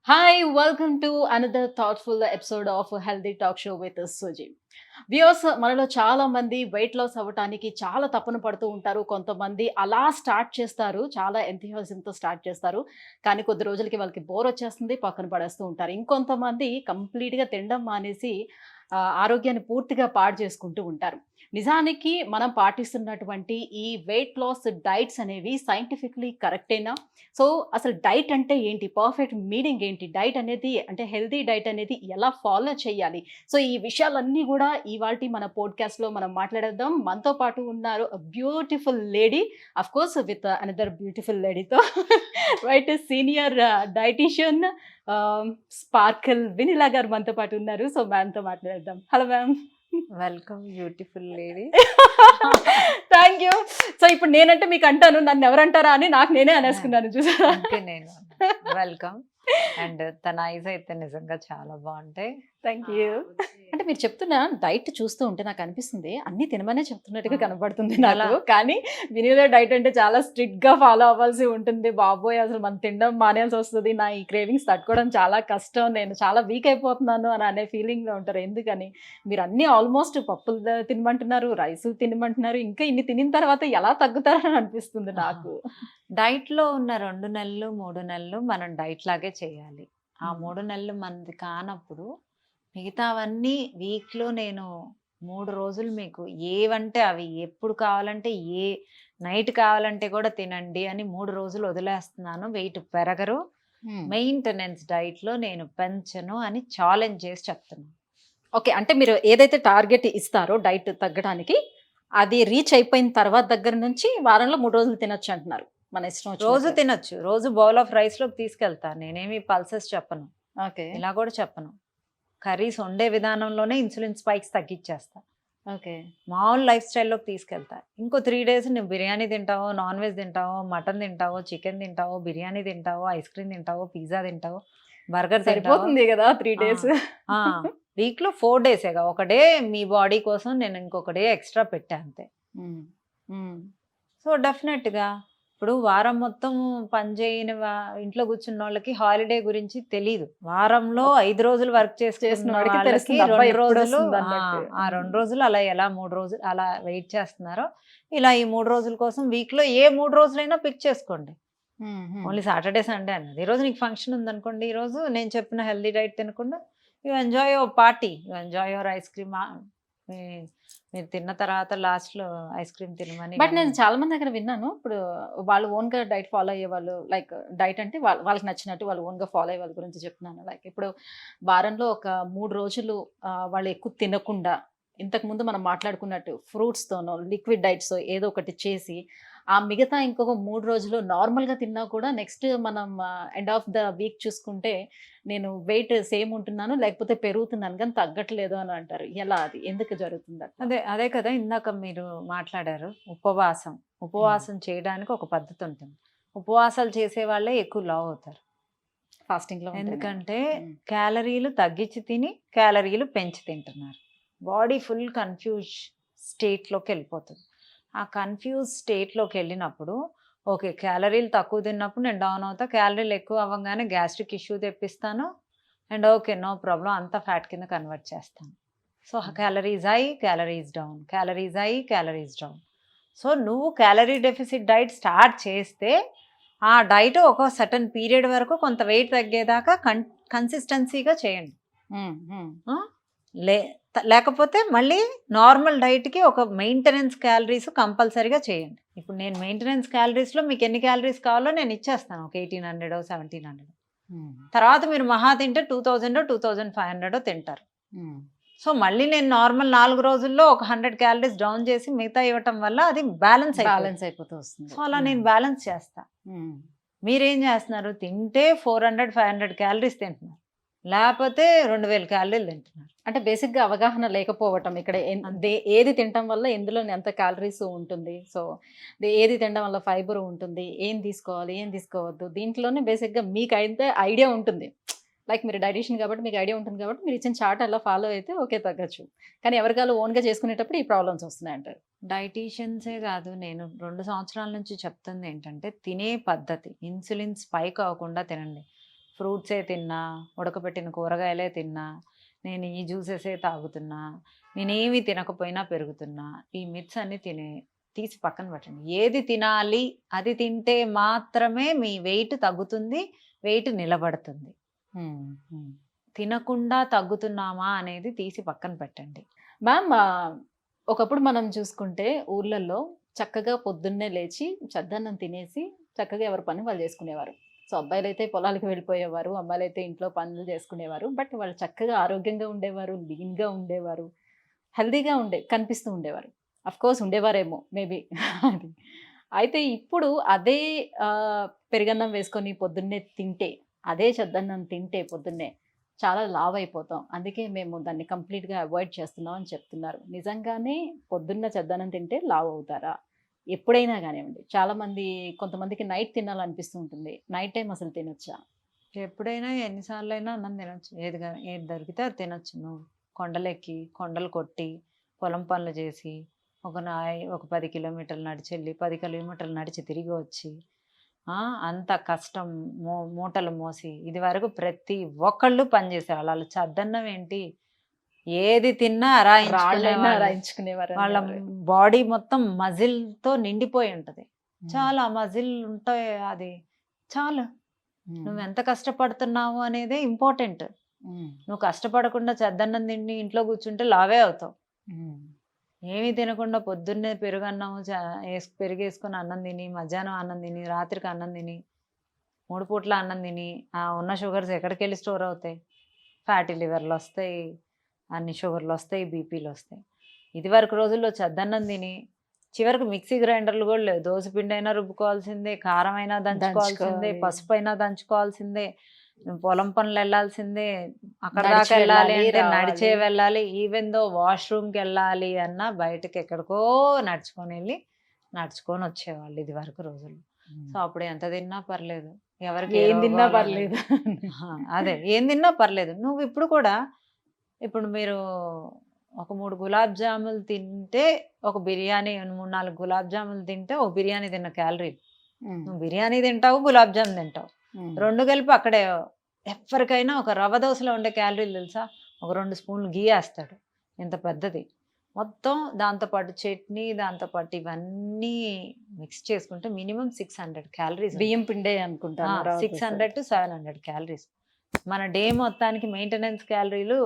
Hi, welcome to another thoughtful episode of Healthy Talk Show with Suji. Viewers మనలో చాలా మంది weight loss అవ్వటానికి చాలా తపన పడుతూ ఉంటారు. కొంతమంది అలా స్టార్ట్ చేస్తారు. చాలా ఎంథూసియాజంతో స్టార్ట్ చేస్తారు. కానీ కొద్ది రోజులకి వాళ్ళకి బోర్ వచ్చేస్తుంది. పక్కన పడేస్తూ ఉంటారు. ఇంకొంతమంది కంప్లీట్‌గా తినడం మానేసి ఆరోగ్యాన్ని పూర్తిగా పాడు చేసుకుంటూ ఉంటారు. నిజానికి మనం పాటిస్తున్నటువంటి ఈ వెయిట్ లాస్ డైట్స్ అనేవి సైంటిఫికల్లీ కరెక్టేనా? సో, అసలు డైట్ అంటే ఏంటి? పర్ఫెక్ట్ మీనింగ్ ఏంటి? డైట్ అనేది అంటే హెల్తీ డైట్ అనేది ఎలా ఫాలో చేయాలి? సో, ఈ విషయాలన్నీ గూడా ఇవాల్టి మన పాడ్‌కాస్ట్‌లో మనం మాట్లాడేద్దాం. మనతో పాటు ఉన్నారు beautiful lady of course with another beautiful లేడీతో right senior dietician sparkle Vineela గారు మనతో పాటు ఉన్నారు. సో, మ్యామ్‌తో మాట్లాడేద్దాం. Hello ma'am. Welcome beautiful lady. Thank you. So, ఇప్పుడు నేనంటే మీకంటాను. నన్నెవరంటారా అని నాకు నేనే అనేసుకున్నాను చూసారా? అందుకే నేను వెల్కమ్. అండ్ తన ఐస్ అయితే నిజంగా చాలా బాగుంటాయి. Thank you. అంటే మీరు చెప్తున్న డైట్ చూస్తూ ఉంటే నాకు అనిపిస్తుంది అన్నీ తినమనే చెప్తున్నట్టుగా కనబడుతుంది నాకు. కానీ వినిలా డైట్ అంటే చాలా స్ట్రిక్ట్‌గా ఫాలో అవ్వాల్సి ఉంటుంది. బాబోయ్! అసలు మనం తినడం మానేయాల్సి వస్తది. నా ఈ క్రేవింగ్స్ తట్టుకోవడం చాలా కష్టం. నేను చాలా వీక్ అయిపోతున్నాను అని అనే ఫీలింగ్‌లో ఉంటారు. ఎందుకని? మీరు అన్నీ ఆల్మోస్ట్ పప్పులు తినమంటున్నారు, రైసు తినమంటున్నారు. ఇంకా ఇన్ని తినిన తర్వాత ఎలా తగ్గుతారని అనిపిస్తుంది నాకు. డైట్‌లో ఉన్న 2 నెలలు, 3 నెలలు మనం డైట్ లాగే చేయాలి. ఆ 3 నెలలు మనది కానప్పుడు మిగతావన్నీ వీక్‌లో నేను 3 రోజులు మీకు ఏవంటే అవి ఎప్పుడు కావాలంటే నైట్ కావాలంటే కూడా తినండి అని 3 రోజులు వదిలేస్తున్నాను. వెయిట్ పెరగరు. మెయింటెనెన్స్ డైట్‌లో నేను పెంచను అని ఛాలెంజ్ చేసి చెప్తున్నాను. ఓకే. అంటే మీరు ఏదైతే టార్గెట్ ఇస్తారో డైట్ తగ్గడానికి, అది రీచ్ అయిపోయిన తర్వాత దగ్గర నుంచి వారంలో 3 రోజులు తినొచ్చు అంటున్నారు. మన ఇష్టం రోజు వచ్చినట్లు. తినొచ్చు. రోజు బౌల్ ఆఫ్ రైస్‌లోకి తీసుకెళ్తా. నేనేమి పల్సెస్ చెప్పను. ఓకే. ఇలా కూడా చెప్పను. కర్రీస్ వండే విధానంలోనే ఇన్సులిన్ స్పైక్స్ తగ్గిచ్చేస్తా. ఓకే. మామూలు లైఫ్ స్టైల్‌లోకి తీసుకెళ్తా. ఇంకో 3 డేస్ నువ్వు బిర్యానీ తింటావో, నాన్ వెజ్ తింటావో, మటన్ తింటావో, చికెన్ తింటావో, బిర్యానీ తింటావో, ఐస్ క్రీమ్ తింటావో, పిజ్జా తింటావో, బర్గర్ తింటావో. సరిపోతుంది గదా! 3 ఆ! డేస్. ఆ! వీక్‌లో 4 డేసేగా. ఒక డే మీ బాడీ కోసం నేను ఇంకొక డే ఎక్స్‌ట్రా పెట్టా అంతే. హ్మ్. హ్మ్. సో, డెఫినెట్‌గా ఇప్పుడు వారం మొత్తం పని చేయని ఇంట్లో కూర్చున్నోళ్ళకి హాలిడే గురించి తెలీదు. వారంలో 5 రోజులు వర్క్ చేసిన చేసుకున్న వాడికి వాళ్ళకి తెలుస్తుంది. అబ్బా! 2 రోజులు ఎప్పుడొస్తుందన్నట్టు. ఆ 2 రోజులు అలా ఎలా 3 రోజులు అలా వెయిట్ చేస్తున్నారో, ఇలా ఈ 3 రోజుల కోసం వీక్‌లో ఏ 3 రోజులైనా పిక్ చేసుకోండి. హ్మ్. హ్మ్. ఓన్లీ సాటర్‌డే, సండే అన్నది. ఈరోజు నీకు ఫంక్షన్ ఉందనుకోండి, ఈరోజు నేను చెప్పిన హెల్తీ డైట్ తినకుండా you enjoy your party. You enjoy your ice cream. మీ మీరు తిన్న తర్వాత లాస్ట్‌లో ఐస్ క్రీమ్ తినమని బట్ గాని నేను చాలా మంది దగ్గర విన్నాను. ఇప్పుడు వాళ్ళు ఓన్‌గా డైట్ ఫాలో అయ్యేవాళ్ళు లైక్ డైట్ అంటే వాళ్ళకి నచ్చినట్టు వాళ్ళు ఓన్‌గా ఫాలో అయ్యే వాళ్ళ గురించి చెప్తున్నాను. లైక్ ఇప్పుడు వారంలో ఒక 3 రోజులు వాళ్ళు ఎక్కువ తినకుండా ఇంతకుముందు మనం మాట్లాడుకున్నట్టు ఫ్రూట్స్‌తోనో, లిక్విడ్ డైట్సో ఏదో ఒకటి చేసి, ఆ మిగతా ఇంకొక 3 రోజులు నార్మల్‌గా తిన్నా కూడా నెక్స్ట్ మనం ఎండ్ ఆఫ్ ద వీక్ చూసుకుంటే నేను వెయిట్ సేమ్ ఉంటున్నాను, లేకపోతే పెరుగుతున్నాను గానీ తగ్గట్లేదు అని అంటారు. ఎలా అది? ఎందుకు జరుగుతుందట్లా? అదే కదా ఇందాక మీరు మాట్లాడారు. ఉపవాసం. ఉపవాసం చేయడానికి ఒక పద్ధతి ఉంటుంది. ఉపవాసాలు చేసేవాళ్ళే ఎక్కువ లావు అవుతారు. ఫాస్టింగ్‌లో ఉంటేనే. ఎందుకంటే హ్మ్. క్యాలరీలు తగ్గించి తిని, క్యాలరీలు పెంచి తింటున్నారు. బాడీ ఫుల్ స్టేట్‌లోకెళ్ళిపోతుంది. ఆ కన్‌ఫ్యూజ్ స్టేట్‌లోకెళ్ళినప్పుడు ఓకే. క్యాలరీలు తక్కువ తిన్నప్పుడు నేను డౌన్ అవుతా. క్యాలరీలు ఎక్కువ అవ్వంగానే గ్యాస్ట్రిక్ ఇష్యూ తెప్పిస్తాను. And okay. నో ప్రాబ్లమ్ అంతా ఫ్యాట్ కింద కన్వర్ట్ చేస్తాను. So, calories high, calories down, calories high, calories down. So, నువ్వు క్యాలరీ డెఫిసిట్ డైట్ స్టార్ట్ చేస్తే, ఆ డైట్ ఒక సర్టెన్ పీరియడ్ వరకు కొంత వెయిట్ తగ్గేదాకా కన్సిస్టెన్సీగా చేయండి. హ్మ్. హ్మ్. ఆ! లే లేకపోతే మళ్ళీ నార్మల్ డైట్‌కి ఒక మెయింటెనెన్స్ క్యాలరీస్ కంపల్సరీగా చేయండి. ఇప్పుడు నేను మెయింటెనెన్స్ క్యాలరీస్‌లో మీకు ఎన్ని క్యాలరీస్ కావాలో నేను ఇచ్చేస్తాను. ఒక 1800 1700 హ్మ్. తర్వాత మీరు మహా తింటే 2000 2500 తింటారు. హ్మ్. సో, మళ్ళీ నేను నార్మల్ 4 రోజుల్లో ఒక 100 క్యాలరీస్ డౌన్ చేసి మిగతా ఇవ్వటం వల్ల అది బ్యాలెన్స్ అయిపోతుంది. బ్యాలెన్స్ అయిపోతూ వస్తుంది. సో, అలా నేను బ్యాలెన్స్ చేస్తా. హ్మ్. మీరేం చేస్తున్నారు? తింటే 400, 500 క్యాలరీస్ తింటున్నారు. లేపోతే 2000 క్యాలరీలు తింటున్నారు. అంటే బేసిక్‌గా అవగాహన లేకపోవటం ఇక్కడ అంతే. ఏది తినటం వల్ల ఎందులో ఎంత క్యాలరీస్ ఉంటుంది. సో, ఏది తినడం వల్ల ఫైబర్ ఉంటుంది. ఏం తీసుకోవాలి, ఏం తీసుకోవద్దు. దీంట్లోనే బేసిక్‌గా మీకైతే ఐడియా ఉంటుంది. లైక్ మీరు డైటీషియన్ కాబట్టి మీకు ఐడియా ఉంటుంది కాబట్టి మీరు ఇచ్చిన చార్ట్ అలా ఫాలో అయితే ఓకే తగ్గొచ్చు. కానీ ఎవరికాళ్ళు ఓన్‌గా చేసుకునేటప్పుడు ఈ ప్రాబ్లమ్స్ వస్తున్నాయంటారు. డైటీషియన్సే కాదు నేను 2 సంవత్సరాల నుంచి చెప్తుంది ఏంటంటే తినే పద్ధతి. ఇన్సులిన్ స్పైక్ అవ్వకుండా తినండి. ఫ్రూట్సే తిన్నా, ఉడకబెట్టిన కూరగాయలే తిన్నా, నేను ఈ జ్యూసెసే తాగుతున్నా, నేనేమి తినకపోయినా పెరుగుతున్నా. ఈ మిత్స్ అన్ని తీసి పక్కన పెట్టండి. ఏది తినాలి, అది తింటే మాత్రమే మీ వెయిట్ తగ్గుతుంది, వెయిట్ నిలబడుతుంది. తినకుండా తగ్గుతున్నామా అనేది తీసి పక్కన పెట్టండి. మ్యామ్ ఒకప్పుడు మనం చూసుకుంటే ఊర్లలో చక్కగా పొద్దున్నే లేచి చద్దన్నం తినేసి చక్కగా ఎవరి పని వాళ్ళు చేసుకునేవారు. సో అబ్బాయిలైతే పొలాలకు వెళ్ళిపోయేవారు, అమ్మాయిలైతే ఇంట్లో పనులు చేసుకునేవారు. బట్ వాళ్ళు చక్కగా ఆరోగ్యంగా ఉండేవారు, లీన్‌గా ఉండేవారు, హెల్తీగా కనిపిస్తూ ఉండేవారు. కోర్స్ ఉండేవారేమో మేబీ అది. అయితే ఇప్పుడు అదే పెరుగన్నం వేసుకొని పొద్దున్నే తింటే, అదే చద్దన్నం తింటే పొద్దున్నే చాలా లావయిపోతాం. అందుకే మేము దాన్ని కంప్లీట్‌గా అవాయిడ్ చేస్తున్నాం అని చెప్తున్నారు. నిజంగానే పొద్దున్న చద్దన్నం తింటే లావవుతారా? ఎప్పుడైనా గానివ్వండి. చాలామంది కొంతమందికి నైట్ తినాలనిపిస్తూ ఉంటుంది. నైట్ టైమ్ అసలు తినొచ్చా? ఎప్పుడైనా ఎన్ని సార్లైనా అన్నం తినొచ్చు. ఏది దొరికితే అది తినొచ్చు. నువ్వు కొండలెక్కి, కొండలు కొట్టి, పొలం పనులు చేసి, ఒక 10 కిలోమీటర్లు నడిచెళ్ళి, 10 కిలోమీటర్లు నడిచి తిరిగి వచ్చి, అంత కష్టం మూటలు మోసి, ఇదివరకు ప్రతి ఒక్కళ్ళు పని చేసేవాళ్ళు. ఆళ్ళు చద్దన్నం ఏంటి, ఏది తిన్నా రాళ్ళైనా అరాయించుకునేవాళ్ళు. రాయించుకునేవారు వాళ్ళ అనేవారు. బాడీ మొత్తం మజిల్‌తో నిండిపోయి ఉంటది. హ్మ్. చాలా మజిల్ ఉంటాయి. అది చాలు. హ్మ్. నువ్వెంత కష్టపడుతున్నావు అనేదే ఇంపార్టెంట్. హ్మ్. నువ్వు కష్టపడకుండా చద్దన్నం తిని ఇంట్లో కూర్చుంటే లావే అవుతావు. హ్మ్. ఏమీ తినకుండా పొద్దున్నే పెరుగన్నం పెరుగేసుకొని అన్నం తిని, మధ్యాహ్నం అన్నం తిని, రాత్రికి అన్నం తిని, 3 పూట్ల అన్నం తిని, ఉన్న షుగర్స్ ఎక్కడికెళ్ళి స్టోర్ అవుతాయి? ఫ్యాటీ లివర్‌లొస్తాయి, అన్ని షుగర్‌లొస్తాయి, బీపీలొస్తాయి. ఇదివరకు రోజుల్లో చద్దన్నం తిని, చివరికి మిక్సీ గ్రైండర్‌లు కూడా లేవు. దోస పిండైనా రుబ్బుకోవాల్సిందే, కారమైనా దంచుకోవాల్సిందే, దంచుకోవాలి. పసుపైనా దంచుకోవాల్సిందే, పొలం పనులెళ్ళాల్సిందే, అక్కడి దాకా నడిచి వెళ్ళాలి వెళ్ళాలి, అంటే నడిచే రావాలి. వెళ్ళాలి. ఈవెన్ దో వాష్‌రూమ్‌కెళ్ళాలి అన్నా బయటకెక్కడికో నడుచుకొనొచ్చేవాళ్ళు ఇదివరకు రోజుల్లో. సో, అప్పుడు ఎంత తిన్నా పర్లేదు. ఎవరికి ఏ ఏం తిన్నా రోగాలనేవి పర్లేదు. అదే ఏం తిన్నా పర్లేదు. నువ్విప్పుడు కూడా ఇప్పుడు మీరు ఒక 3 గులాబ్ జాములు తింటే, ఒక బిర్యానీ 3, 4 గులాబ్ జాములు తింటే, ఒక బిర్యానీ తిన్న క్యాలరీలు. హ్మ్. నువ్వు బిర్యానీ తింటావు, గులాబ్ జామ్ తింటావు. హ్మ్. 2 కలిపి అక్కడే ఎవ్వరికైనా ఒక రవ్వ దోసలో ఉండే క్యాలరీలు తెలుసా? ఒక 2 స్పూన్లు ఘీ ఏస్తాడు. ఇంత పెద్దది. మొత్తం దాంతో పాటు చట్నీ, దాంతో పాటు ఇవన్నీ మిక్స్ చేసుకుంటే మినిమమ్ 600 క్యాలరీస్ ఉంటాయి. బియ్యం పిండే అనుకుంటాను. రవ్వ దోస. 600-700 క్యాలరీస్. మన డే మొత్తానికి మెయింటెనెన్స్ క్యాలరీలు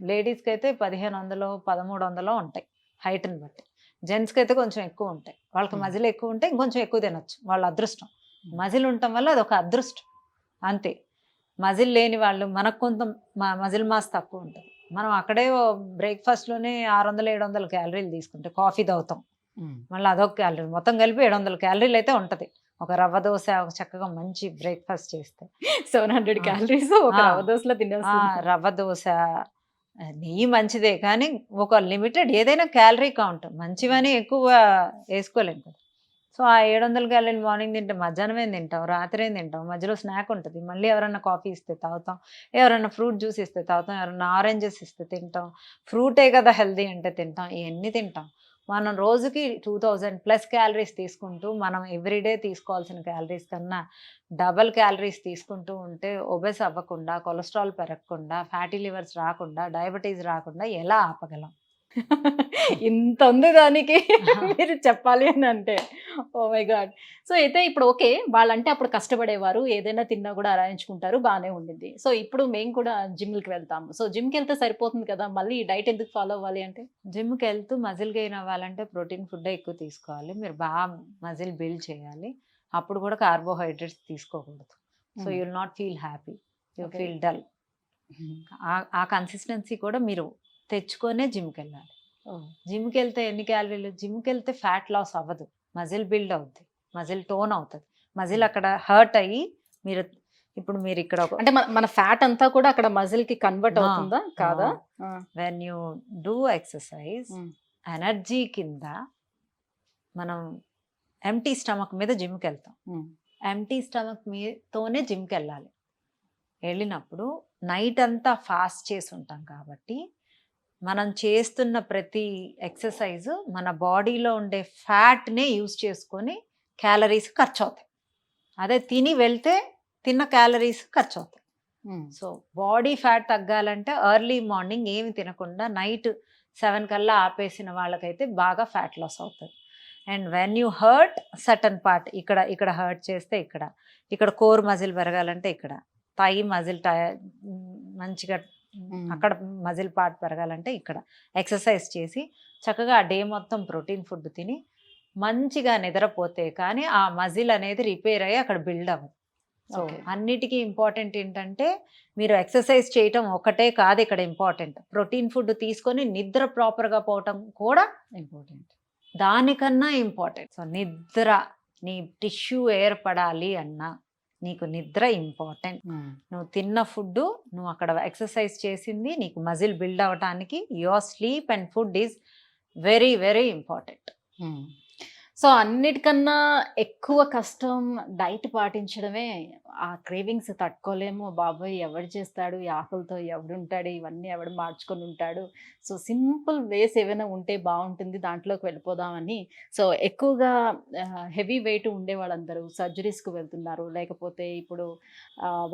లేడీస్‌కైతే 1500, 1300 ఉంటాయి హైట్‌ని బట్టి. జెంట్స్‌కైతే కొంచెం ఎక్కువ ఉంటాయి. వాళ్ళకి హ్మ్. మజిల్ ఎక్కువ ఉంటే ఇంకొంచెం ఎక్కువ తినొచ్చు. వాళ్ళ అదృష్టం. మజిల్ ఉండటం వల్ల అదొక అదృష్టం. అంతే. మజిల్ లేని వాళ్ళు మనకు కొంత మజిల్ మాస్ తక్కువ ఉంటది. మనం అక్కడే బ్రేక్‌ఫాస్ట్‌లోనే 600, 700 క్యాలరీలు తీసుకుంటే కాఫీ తాగుతాం. హ్మ్. మళ్ళీ అదొక క్యాలరీ. మొత్తం కలిపి 700 క్యాలరీలు అయితే ఉంటది. ఒక రవ్వ దోస ఒక చక్కగా మంచి బ్రేక్‌ఫాస్ట్ చేస్తే. 700 ఆ! క్యాలరీస్ ఒక ఆ! రవ్వ దోసలో ఆ! తినేస్తున్నాం. రవ్వ దోస, నెయ్యి మంచిదే కానీ ఒక లిమిటెడ్ ఏదైనా క్యాలరీ కౌంట్. మంచివని ఎక్కువ ఏసుకోలేం కదా! సో, ఆ 700 క్యాలరీలు మార్నింగ్ తింటే మధ్యాహ్నం ఏం తింటావు? రాత్రి ఏం తింటావు? మధ్యలో స్నాక్ ఉంటది. మళ్ళీ ఎవరన్నా కాఫీ ఇస్తే తాగుతాం. ఎవరన్నా ఫ్రూట్ జ్యూస్ ఇస్తే తాగుతాం. ఎవరన్నా ఆరెంజెస్ ఇస్తే తింటాం. ఫ్రూటే కదా హెల్తీ అంటే తింటాం. ఇయన్నీ తింటాం. మనం రోజుకి 2000+ క్యాలరీస్ తీసుకుంటూ, మనం ఎవ్రీడే తీసుకోవాల్సిన క్యాలరీస్ కన్నా డబల్ క్యాలరీస్ తీసుకుంటూ ఉంటే ఒబెస్ అవ్వకుండా, కొలెస్ట్రాల్ పెరగకుండా, ఫ్యాటీ లివర్స్ రాకుండా, డయాబెటీస్ రాకుండా ఎలా ఆపగలం? ఇంత ఉంది దానికి మీరు చెప్పాలి అని అంటే. Oh my God! సో, అయితే ఇప్పుడు ఓకే. వాళ్ళంటే అప్పుడు కష్టపడేవారు. ఏదైనా తిన్నా కూడా అరాయించుకుంటారు. బానే ఉండిద్ది. సో, ఇప్పుడు మేము కూడా జిమ్‌లకి వెళ్తాము. సో, జిమ్‌కెళ్తే సరిపోతుంది కదా! మళ్ళీ ఈ డైట్ ఎందుకు ఫాలో అవ్వాలి అంటే? జిమ్‌కెళ్తూ మజిల్ గెయిన్ అవ్వాలంటే ప్రోటీన్ ఫుడ్డే ఎక్కువ తీసుకోవాలి. మీరు మజిల్ బిల్డ్ చేయాలి. అప్పుడు కూడా కార్బోహైడ్రేట్స్ తీసుకోకూడదు. సో, హ్మ్. You will not feel happy. You okay. Feel dull. హ్మ్. ఆ కన్సిస్టెన్సీ కూడా మీరు తెచ్చుకొనే జిమ్‌కెళ్ళాలి. ఓహ్! జిమ్‌కెళ్తే ఎన్ని క్యాలరీలు? జిమ్‌కెళ్తే ఫ్యాట్ లాస్ అవ్వదు. మజిల్ బిల్డ్ అవుద్ది. మజిల్ టోన్ అవుతది. మజిల్ హ్మ్. అక్కడ హర్ట్ అయ్యి మీరు ఇప్పుడు మీరిక్కడ ఒక అంటే మన మన ఫ్యాట్ అంతా కూడా అక్కడ మజిల్‌కి కన్వర్ట్ ఆ! అవుతుందా? ఆ! కాదా? ఆ! వెన్ యూ డూ ఎక్సర్‌సైజ్ హ్మ్. ఎనర్జీ కింద మనం ఎంప్టీ స్టమక్ మీద జిమ్‌కెళ్తాం. హ్మ్. ఎంప్టీ స్టమక్ తోనే జిమ్‌కెళ్ళాలి. ఎళ్ళినప్పుడు నైట్ అంతా ఫాస్ట్ చేసుంటాం కాబట్టి, మనం చేస్తున్న ప్రతి ఎక్సర్‌సైజు మన బాడీలో ఉండే ఫ్యాట్‌నే యూజ్ చేసుకొని క్యాలరీస్ ఖర్చవుతాయి. అదే తిని వెళ్తే తిన్న క్యాలరీస్ ఖర్చవుతాయి. సో బాడీ ఫ్యాట్ తగ్గాలంటే ఎర్లీ మార్నింగ్ ఏమి తినకుండా నైట్ 7 కల్లా ఆపేసిన వాళ్ళకైతే బాగా ఫ్యాట్ లాస్ అవుతుంది. And when you hurt certain part, ఇక్కడ ఇక్కడ హర్ట్ చేస్తే ఇక్కడ కోర్ మజిల్ పెరగాలంటే ఇక్కడ, థై మజిల్ మంచిగా అక్కడ మజిల్ పార్ట్ పెరగాలంటే ఇక్కడ ఎక్సర్సైజ్ చేసి చక్కగా ఆ డే మొత్తం ప్రోటీన్ ఫుడ్ తిని మంచిగా నిద్రపోతే కానీ ఆ మజిల్ అనేది రిపేర్ అయ్యి అక్కడ బిల్డ్ అవ్వదు. So Okay. అన్నిటికీ ఇంపార్టెంట్ ఏంటంటే మీరు ఎక్సర్సైజ్ చేయటం ఒకటే కాదు ఇక్కడ ఇంపార్టెంట్, ప్రోటీన్ ఫుడ్ తీసుకొని నిద్ర ప్రాపర్గా పోవటం కూడా ఇంపార్టెంట్. దానికన్నా ఇంపార్టెంట్. సో నిద్ర, నీ టిష్యూ ఏర్పడాలి అన్నా నీకు నిద్ర ఇంపార్టెంట్. నువ్వు తిన్న ఫుడ్, నువ్వు అక్కడ ఎక్సర్సైజ్ చేసింది, నీకు మజిల్ బిల్డ్ అవ్వటానికి your sleep and food is very very important. So అన్నిటికన్నా ఎక్కువ కష్టం డైట్ పాటించడమే. ఆ క్రేవింగ్స్ తట్టుకోలేము బాబోయ్, ఎవడు చేస్తాడు ఈ ఆకలితో, ఎవడుంటాడు ఇవన్నీ, ఎవడు మార్చుకొని ఉంటాడు. సో సింపుల్ వేస్ ఏమైనా ఉంటే బాగుంటుంది, దాంట్లోకి వెళ్ళిపోదామని. సో ఎక్కువగా హెవీ వెయిట్ ఉండే వాళ్ళందరూ సర్జరీస్కి వెళ్తున్నారు, లేకపోతే ఇప్పుడు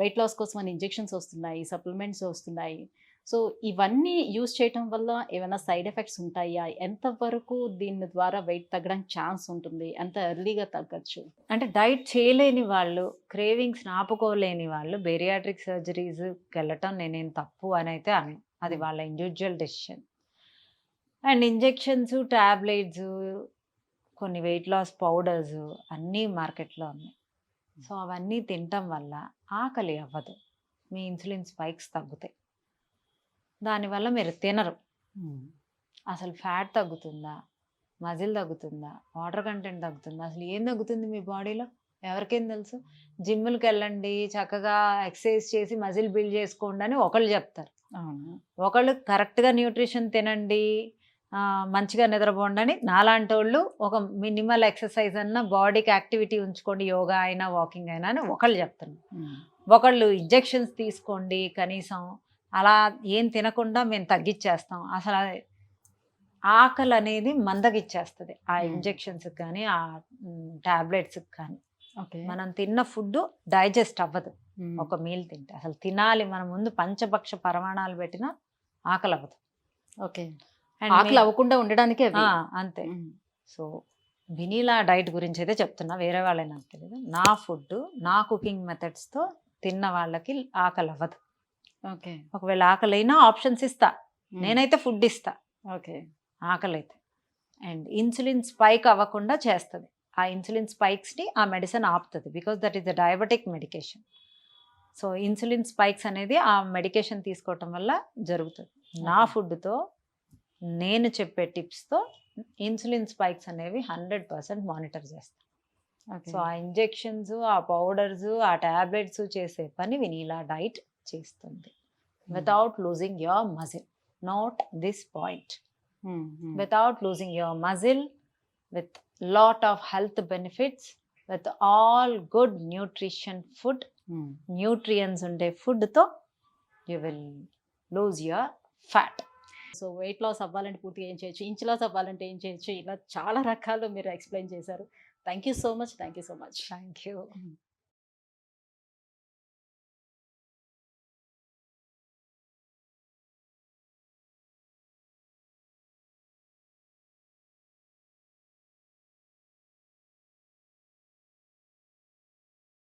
వెయిట్ లాస్ కోసం అని ఇంజెక్షన్స్ వస్తున్నాయి, సప్లిమెంట్స్ వస్తున్నాయి. సో ఇవన్నీ యూజ్ చేయటం వల్ల ఏమైనా సైడ్ ఎఫెక్ట్స్ ఉంటాయా? ఎంతవరకు దీని ద్వారా వెయిట్ తగ్గడానికి ఛాన్స్ ఉంటుంది? ఎంత ఎర్లీగా తగ్గచ్చు? అంటే డైట్ చేయలేని వాళ్ళు, క్రేవింగ్స్ ఆపుకోలేని వాళ్ళు బేరియాట్రిక్ సర్జరీస్కి వెళ్ళటం నేనేం తప్పు అని అయితే అను. అది వాళ్ళ individual decision. And injections, tablets, కొన్ని వెయిట్ లాస్ పౌడర్స్ అన్నీ మార్కెట్లో ఉన్నాయి. సో అవన్నీ తినటం వల్ల ఆకలి అవ్వదు, మీ ఇన్సులిన్ స్పైక్స్ తగ్గుతాయి, దానివల్ల మీరు తినరు. అసలు ఫ్యాట్ తగ్గుతుందా, మజిల్ తగ్గుతుందా, వాటర్ కంటెంట్ తగ్గుతుందా, అసలు ఏం తగ్గుతుంది మీ బాడీలో ఎవరికేం తెలుసు? జిమ్కి వెళ్ళండి, చక్కగా ఎక్సర్సైజ్ చేసి మజిల్ బిల్డ్ చేసుకోండి అని ఒకళ్ళు చెప్తారు. ఒకళ్ళు కరెక్ట్గా న్యూట్రిషన్ తినండి, మంచిగా నిద్రపోండి అని నాలాంటి వాళ్ళు ఒక మినిమల్ ఎక్సర్సైజ్ అన్నా, బాడీకి యాక్టివిటీ ఉంచుకోండి, యోగా అయినా వాకింగ్ అయినా అని ఒకళ్ళు చెప్తున్నారు. ఒకళ్ళు ఇంజెక్షన్స్ తీసుకోండి కనీసం, అలా ఏం తినకుండా మేము తగ్గించేస్తాం. అసలు ఆకలి అనేది మందగిచ్చేస్తుంది ఆ ఇంజెక్షన్స్కి కానీ ఆ ట్యాబ్లెట్స్కి కానీ. మనం తిన్న ఫుడ్ డైజెస్ట్ అవ్వదు. ఒక మీల్ తింటే అసలు తినాలి, మన ముందు పంచభక్ష పరమాణాలు పెట్టినా ఆకలి అవ్వదు. ఓకే, ఆకలి అవ్వకుండా ఉండడానికి అంతే. సో వినీలా డైట్ గురించి అయితే చెప్తున్నా, వేరే వాళ్ళే నాకు తెలియదు. నా ఫుడ్, నా కుకింగ్ మెథడ్స్తో తిన్న వాళ్ళకి ఆకలి అవ్వదు. ఓకే, ఒకవేళ ఆకలి అయినా ఆప్షన్స్ ఇస్తా, నేనైతే ఫుడ్ ఇస్తా. ఓకే, ఆకలి అయితే. అండ్ ఇన్సులిన్ స్పైక్ అవ్వకుండా చేస్తుంది. ఆ ఇన్సులిన్ స్పైక్స్ని ఆ మెడిసిన్ ఆపుతుంది, because that is the diabetic medication. So insulin spikes అనేది ఆ మెడికేషన్ తీసుకోవటం వల్ల జరుగుతుంది. నా ఫుడ్తో, నేను చెప్పే టిప్స్తో ఇన్సులిన్ స్పైక్స్ అనేవి 100% మానిటర్ చేస్తాను. సో ఆ ఇంజెక్షన్స్, ఆ పౌడర్స్, ఆ ట్యాబ్లెట్స్ చేసే పని వినీలా డైట్ చేస్తుంది. Without losing your muscle, not this point. Without losing your muscle, with lot of health benefits, with all good nutrition food, nutrients ఉండే ఫుడ్తో you will lose your fat. So weight loss అవ్వాలంటే పూర్తిగా ఏం చేయొచ్చు, inch loss అవ్వాలంటే ఏం చేయొచ్చు, ఇలా చాలా రకాలు మీరు ఎక్స్ప్లెయిన్ చేశారు. Thank you so much. Thank you.